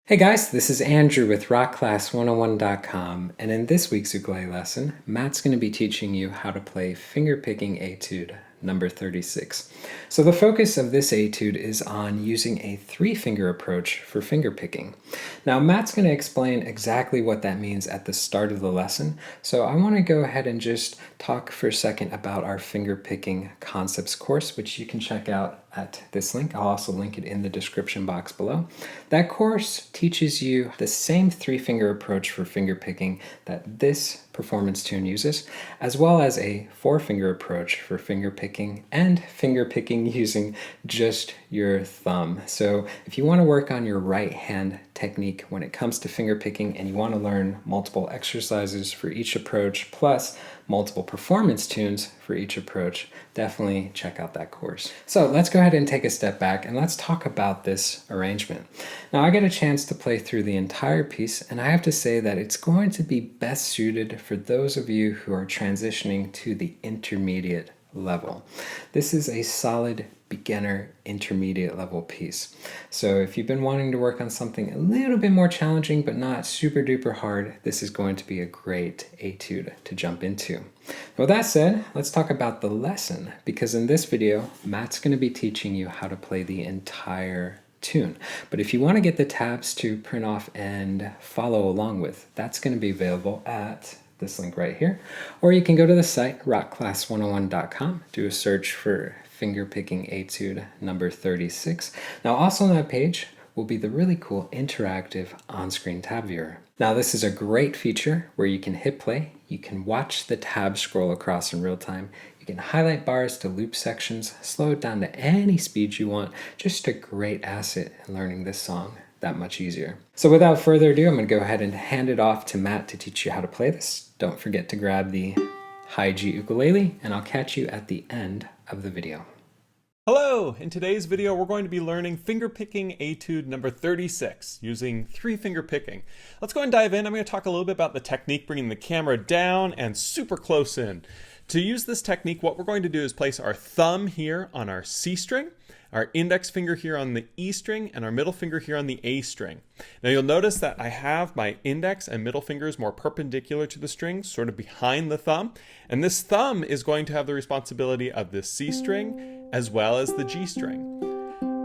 Hey guys, this is Andrew with rockclass101.com, and in this week's ukulele lesson, Matt's going to be teaching you how to play Fingerpicking Etude number 36. So the focus of this etude is on using a three-finger approach for fingerpicking. Now Matt's going to explain exactly what that means at the start of the lesson, so I want to go ahead and just talk for a second about our fingerpicking concepts course, which you can check out at this link. I'll also link it in the description box below. That course teaches you the same three-finger approach for fingerpicking that this performance tune uses, as well as a four-finger approach for fingerpicking and fingerpicking using just your thumb. So if you want to work on your right hand technique when it comes to fingerpicking and you want to learn multiple exercises for each approach plus multiple performance tunes for each approach, definitely check out that course. So let's go ahead and take a step back and let's talk about this arrangement. Now I get a chance to play through the entire piece, and I have to say that it's going to be best suited for those of you who are transitioning to the intermediate level. This is a solid beginner intermediate level piece. So if you've been wanting to work on something a little bit more challenging but not super duper hard, this is going to be a great etude to jump into. With that said, let's talk about the lesson, because in this video, Matt's going to be teaching you how to play the entire tune. But if you want to get the tabs to print off and follow along with, that's going to be available at this link right here, or you can go to the site rockclass101.com, do a search for Fingerpicking Etude number 36. Now also on that page will be the really cool interactive on-screen tab viewer. Now this is a great feature where you can hit play, you can watch the tab scroll across in real time, you can highlight bars to loop sections, slow it down to any speed you want. Just a great asset in learning this song that much easier. So without further ado, I'm going to go ahead and hand it off to Matt to teach you how to play this. Don't forget to grab the high G ukulele, and I'll catch you at the end of the video. Hello! In today's video, we're going to be learning Fingerpicking Etude number 36 using three-finger picking. Let's go and dive in. I'm going to talk a little bit about the technique, bringing the camera down and super close in. To use this technique, what we're going to do is place our thumb here on our C string, our index finger here on the E string, and our middle finger here on the A string. Now you'll notice that I have my index and middle fingers more perpendicular to the string, sort of behind the thumb. And this thumb is going to have the responsibility of the C string as well as the G string.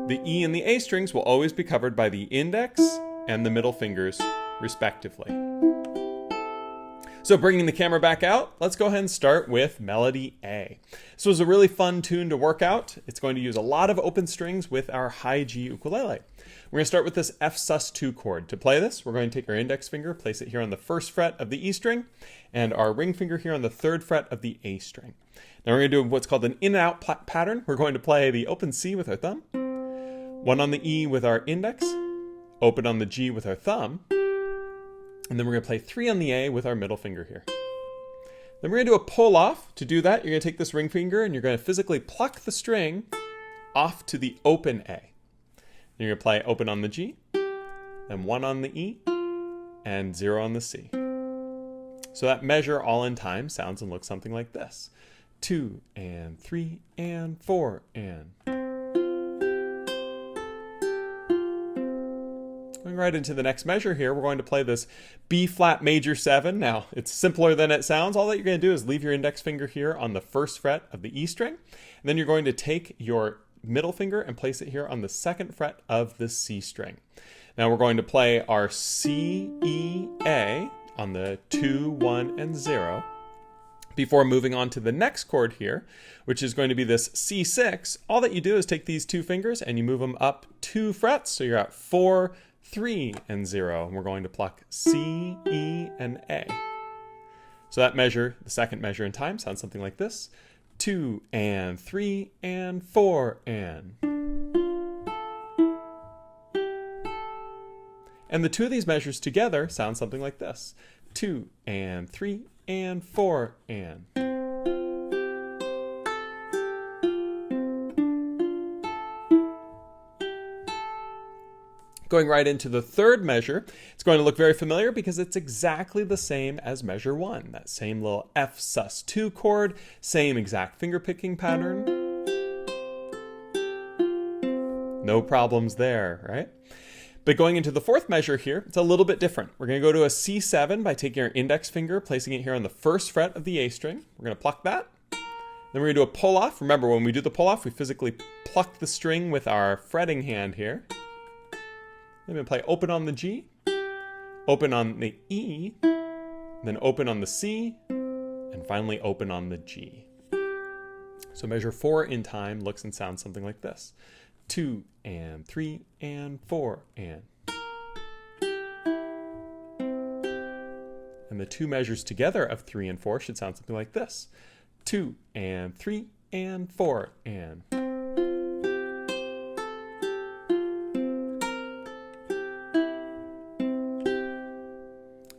The E and the A strings will always be covered by the index and the middle fingers, respectively. So bringing the camera back out, let's go ahead and start with melody A. This was a really fun tune to work out. It's going to use a lot of open strings with our high G ukulele. We're going to start with this F sus2 chord. To play this, we're going to take our index finger, place it here on the first fret of the E string, and our ring finger here on the third fret of the A string. Now we're going to do what's called an in and out pattern. We're going to play the open C with our thumb, one on the E with our index, open on the G with our thumb, and then we're going to play 3 on the A with our middle finger here. Then we're going to do a pull off. To do that, you're going to take this ring finger and you're going to physically pluck the string off to the open A. You're going to play open on the G, then 1 on the E, and 0 on the C. So that measure all in time sounds and looks something like this. 2 and 3 and 4 and... Going right into the next measure here, we're going to play this B flat major 7. Now, it's simpler than it sounds. All that you're going to do is leave your index finger here on the first fret of the E string. And then you're going to take your middle finger and place it here on the second fret of the C string. Now we're going to play our C, E, A on the 2, 1, and 0. Before moving on to the next chord here, which is going to be this C6, all that you do is take these two fingers and you move them up 2 frets. So you're at 4, 3, and 0. And we're going to pluck C, E, and A. So that measure, the second measure in time, sounds something like this. 2 and 3 and 4 and... And the two of these measures together sound something like this. 2 and 3 and 4 and... Going right into the third measure, it's going to look very familiar because it's exactly the same as measure 1. That same little F sus2 chord, same exact finger picking pattern. No problems there, right? But going into the fourth measure here, it's a little bit different. We're going to go to a C7 by taking our index finger, placing it here on the first fret of the A string. We're going to pluck that. Then we're going to do a pull off. Remember, when we do the pull off, we physically pluck the string with our fretting hand here. Then we play open on the G, open on the E, then open on the C, and finally open on the G. So measure 4 in time looks and sounds something like this. 2 and 3 and 4 and. And the two measures together of 3 and 4 should sound something like this. 2 and 3 and 4 and.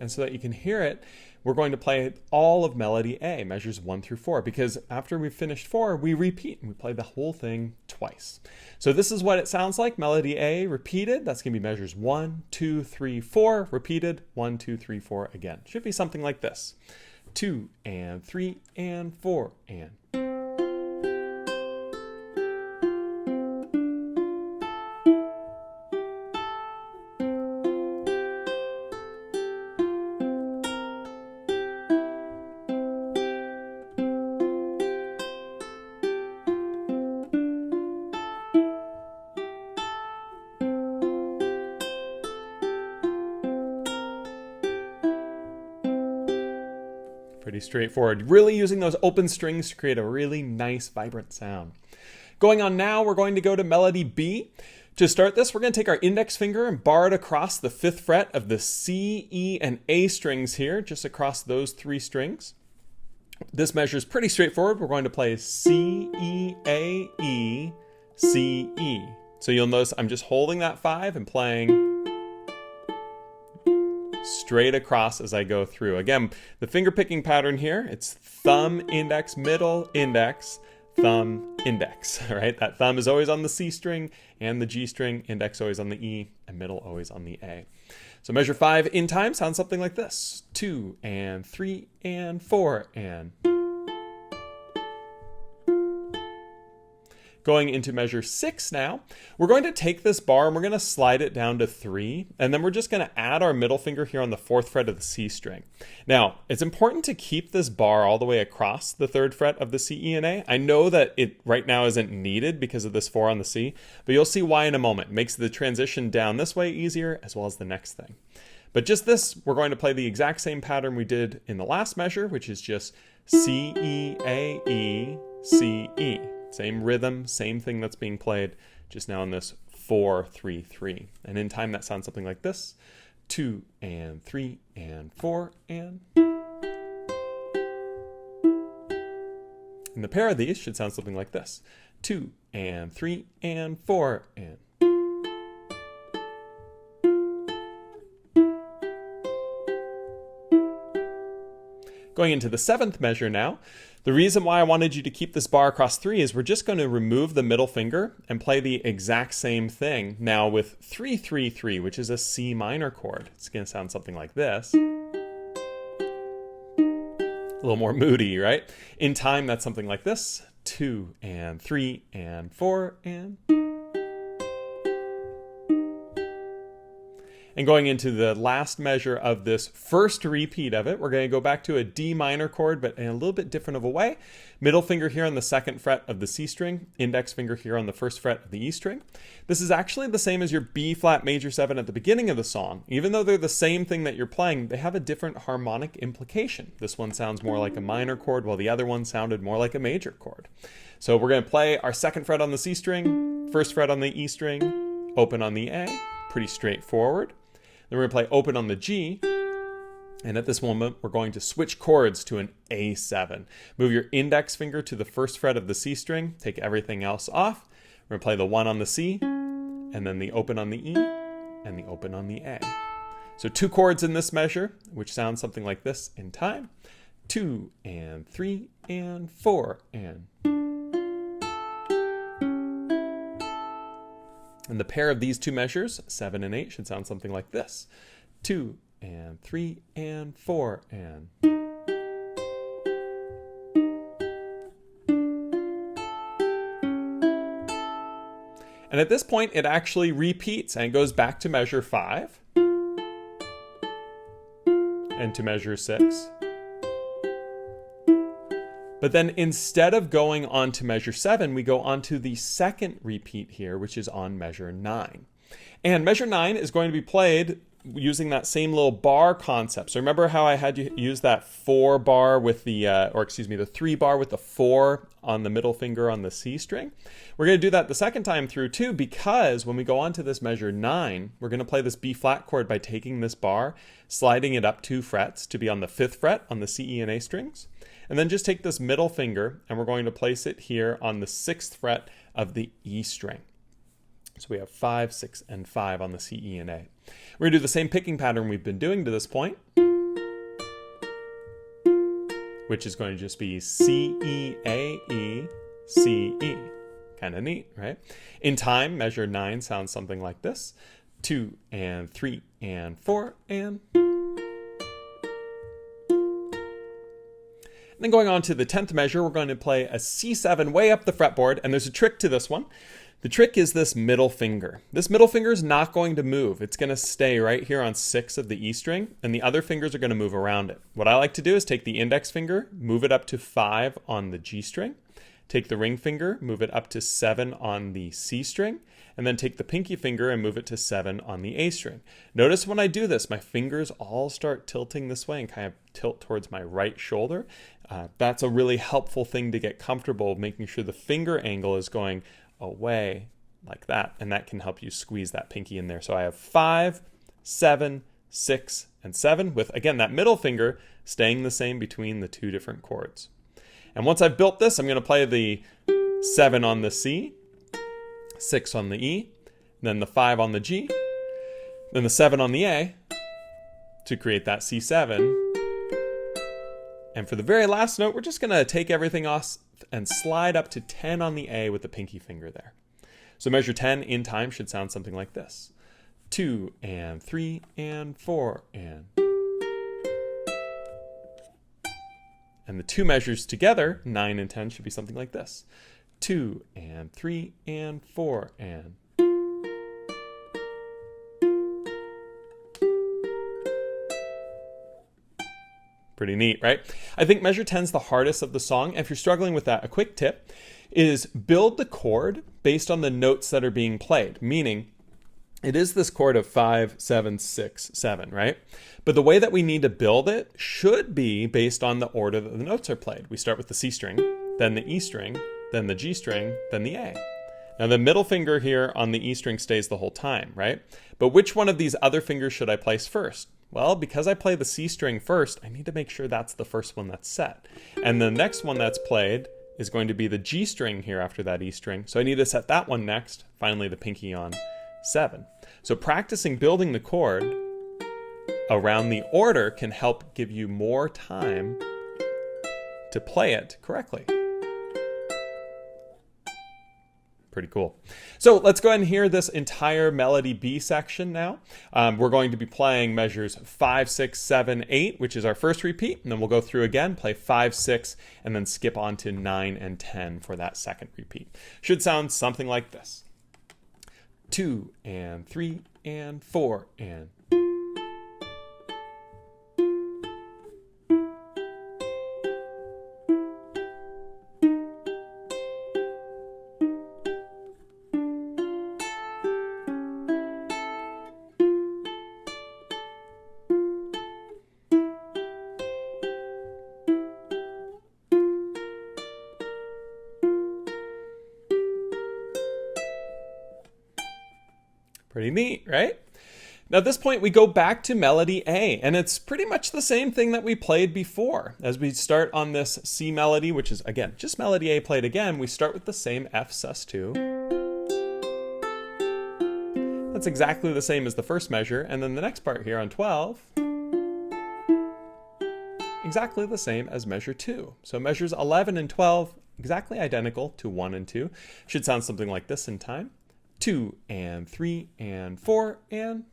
And so that you can hear it, we're going to play all of melody A, measures 1 through 4, because after we've finished 4, we repeat and we play the whole thing twice. So this is what it sounds like, melody A repeated. That's going to be measures 1, 2, 3, 4, repeated, 1, 2, 3, 4 again. Should be something like this. 2 and 3 and 4 and. Pretty straightforward. Really using those open strings to create a really nice, vibrant sound. Going on now, we're going to go to melody B. To start this, we're going to take our index finger and bar it across the 5th fret of the C, E, and A strings here, just across those 3 strings. This measure is pretty straightforward. We're going to play C, E, A, E, C, E. So you'll notice I'm just holding that 5 and playing straight across as I go through. Again, the finger picking pattern here, it's thumb, index, middle, index, thumb, index, all right? That thumb is always on the C string and the G string, index always on the E, and middle always on the A. So measure 5 in time sounds something like this. 2 and 3 and 4 and. Going into measure 6 now, we're going to take this bar and we're going to slide it down to 3, and then we're just going to add our middle finger here on the 4th fret of the C string. Now, it's important to keep this bar all the way across the 3rd fret of the C, E, and A. I know that it right now isn't needed because of this 4 on the C, but you'll see why in a moment. It makes the transition down this way easier, as well as the next thing. But just this, we're going to play the exact same pattern we did in the last measure, which is just C, E, A, E, C, E. Same rhythm, same thing that's being played, just now in this 4, 3, 3. And in time that sounds something like this. 2 and 3 and 4 and. And the pair of these should sound something like this. 2 and 3 and 4 and. Going into the 7th measure now, the reason why I wanted you to keep this bar across 3 is we're just going to remove the middle finger and play the exact same thing now with 3, 3, 3, which is a C minor chord. It's going to sound something like this. A little more moody, right? In time, that's something like this. 2 and 3 and 4 and. And going into the last measure of this first repeat of it, we're going to go back to a D minor chord, but in a little bit different of a way. Middle finger here on the 2nd fret of the C string, index finger here on the 1st fret of the E string. This is actually the same as your B flat major 7 at the beginning of the song. Even though they're the same thing that you're playing, they have a different harmonic implication. This one sounds more like a minor chord, while the other one sounded more like a major chord. So we're going to play our 2nd fret on the C string, 1st fret on the E string, open on the A, pretty straightforward. Then we're going to play open on the G, and at this moment we're going to switch chords to an A7. Move your index finger to the 1st fret of the C string, take everything else off. We're going to play the 1 on the C, and then the open on the E, and the open on the A. So 2 chords in this measure, which sounds something like this in time. 2 and 3 and 4 and. And the pair of these 2 measures, 7 and 8, should sound something like this. 2 and 3 and 4 and. And at this point, it actually repeats and goes back to measure 5 and to measure 6. But then instead of going on to measure 7, we go on to the second repeat here, which is on measure 9. And measure 9 is going to be played using that same little bar concept. So remember how I had you use that 4 bar with the, the 3 bar with the 4 on the middle finger on the C string? We're going to do that the second time through too, because when we go on to this measure 9, we're going to play this B flat chord by taking this bar, sliding it up 2 frets to be on the 5th fret on the C, E, and A strings. And then just take this middle finger and we're going to place it here on the 6th fret of the E string. So we have 5, 6, and 5 on the C, E, and A. We're going to do the same picking pattern we've been doing to this point, which is going to just be C, E, A, E, C, E. Kind of neat, right? In time, measure 9 sounds something like this. 2 and 3 and 4 and... Then going on to the 10th measure, we're going to play a C7 way up the fretboard, and there's a trick to this one. The trick is this middle finger. This middle finger is not going to move. It's going to stay right here on 6 of the E string, and the other fingers are going to move around it. What I like to do is take the index finger, move it up to 5 on the G string, take the ring finger, move it up to 7 on the C string, and then take the pinky finger and move it to 7 on the A string. Notice when I do this, my fingers all start tilting this way and kind of tilt towards my right shoulder. That's a really helpful thing to get comfortable, making sure the finger angle is going away like that, and that can help you squeeze that pinky in there. So I have 5, 7, 6, and 7 with, again, that middle finger staying the same between the 2 different chords. And once I've built this, I'm going to play the 7 on the C, 6 on the E, then the 5 on the G, then the 7 on the A to create that C7. And for the very last note, we're just going to take everything off and slide up to 10 on the A with the pinky finger there. So measure 10 in time should sound something like this. 2 and 3 and 4 and... And the 2 measures together, 9 and 10, should be something like this. 2 and 3 and 4 and... Pretty neat, right? I think measure 10 is the hardest of the song. And if you're struggling with that, a quick tip is build the chord based on the notes that are being played. Meaning, it is this chord of 5, 7, 6, 7, right? But the way that we need to build it should be based on the order that the notes are played. We start with the C string, then the E string, then the G string, then the A. Now the middle finger here on the E string stays the whole time, right? But which one of these other fingers should I place first? Well, because I play the C string first, I need to make sure that's the first one that's set. And the next one that's played is going to be the G string here after that E string. So I need to set that one next. Finally, the pinky on 7. So practicing building the chord around the order can help give you more time to play it correctly. Pretty cool. So let's go ahead and hear this entire melody B section now. We're going to be playing measures 5, 6, 7, 8, which is our first repeat. And then we'll go through again, play 5, 6, and then skip on to 9 and 10 for that second repeat. Should sound something like this. 2 and 3 and 4 and... Pretty neat, right? Now at this point we go back to melody A, and it's pretty much the same thing that we played before. As we start on this C melody, which is again just melody A played again, we start with the same F sus2. That's exactly the same as the first measure, and then the next part here on 12, exactly the same as measure 2. So measures 11 and 12 exactly identical to 1 and 2. Should sound something like this in time. 2 and 3 and 4 and...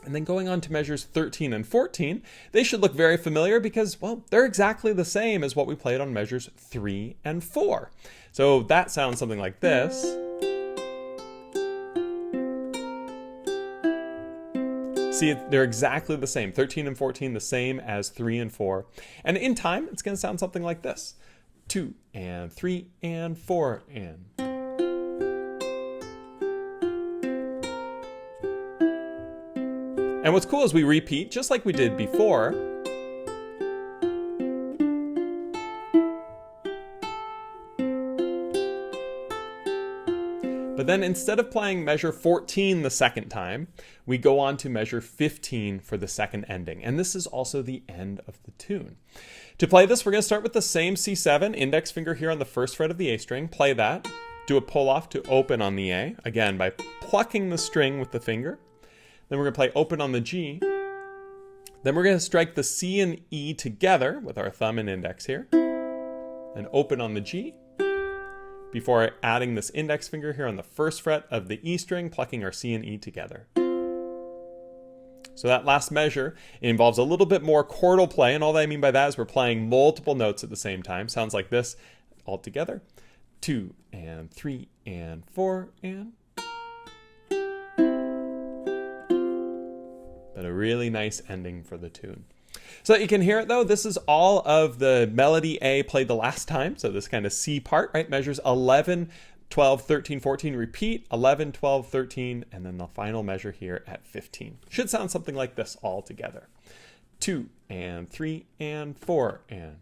And And then going on to measures 13 and 14, they should look very familiar because, well, they're exactly the same as what we played on measures 3 and 4. So that sounds something like this. See, they're exactly the same. 13 and 14, the same as 3 and 4. And in time, it's going to sound something like this. 2 and 3 and 4 and... And what's cool is we repeat just like we did before. But then instead of playing measure 14 the second time, we go on to measure 15 for the second ending. And this is also the end of the tune. To play this, we're going to start with the same C7, index finger here on the first fret of the A string. Play that. Do a pull off to open on the A, again by plucking the string with the finger. Then we're going to play open on the G. Then we're going to strike the C and E together with our thumb and index here. And open on the G. Before adding this index finger here on the first fret of the E string, plucking our C and E together. So that last measure involves a little bit more chordal play, and all that I mean by that is we're playing multiple notes at the same time. Sounds like this all together. 2 and 3 and 4 and... But a really nice ending for the tune. So that you can hear it though, this is all of the melody A played the last time. So this kind of C part, right? Measures 11, 12, 13, 14, repeat, 11, 12, 13, and then the final measure here at 15. Should sound something like this all together. 2 and 3 and 4 and...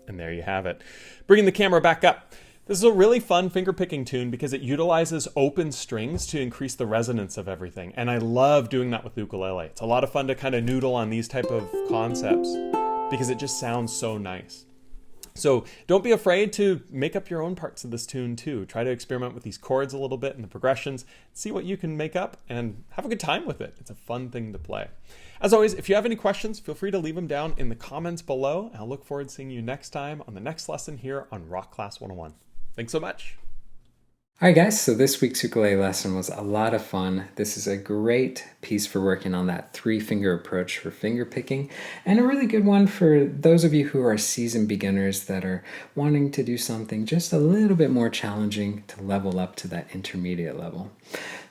And there you have it. Bringing the camera back up. This is a really fun fingerpicking tune because it utilizes open strings to increase the resonance of everything. And I love doing that with the ukulele. It's a lot of fun to kind of noodle on these type of concepts because it just sounds so nice. So don't be afraid to make up your own parts of this tune too. Try to experiment with these chords a little bit and the progressions, see what you can make up and have a good time with it. It's a fun thing to play. As always, if you have any questions, feel free to leave them down in the comments below. I'll look forward to seeing you next time on the next lesson here on Rock Class 101. Thanks so much. Alright guys, so this week's ukulele lesson was a lot of fun. This is a great piece for working on that 3-finger approach for finger picking, and a really good one for those of you who are seasoned beginners that are wanting to do something just a little bit more challenging to level up to that intermediate level.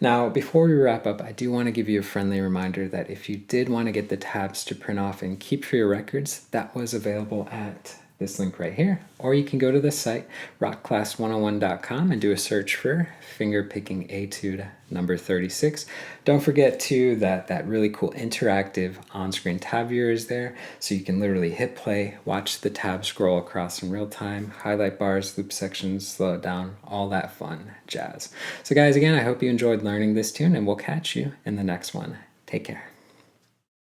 Now, before we wrap up, I do want to give you a friendly reminder that if you did want to get the tabs to print off and keep for your records, that was available at this link right here, or you can go to the site rockclass101.com and do a search for Fingerpicking Etude number 36. Don't forget too that really cool interactive on-screen tab viewer is there, so you can literally hit play, watch the tab scroll across in real time, highlight bars, loop sections, slow it down, all that fun jazz. So guys, again, I hope you enjoyed learning this tune, and we'll catch you in the next one. Take care.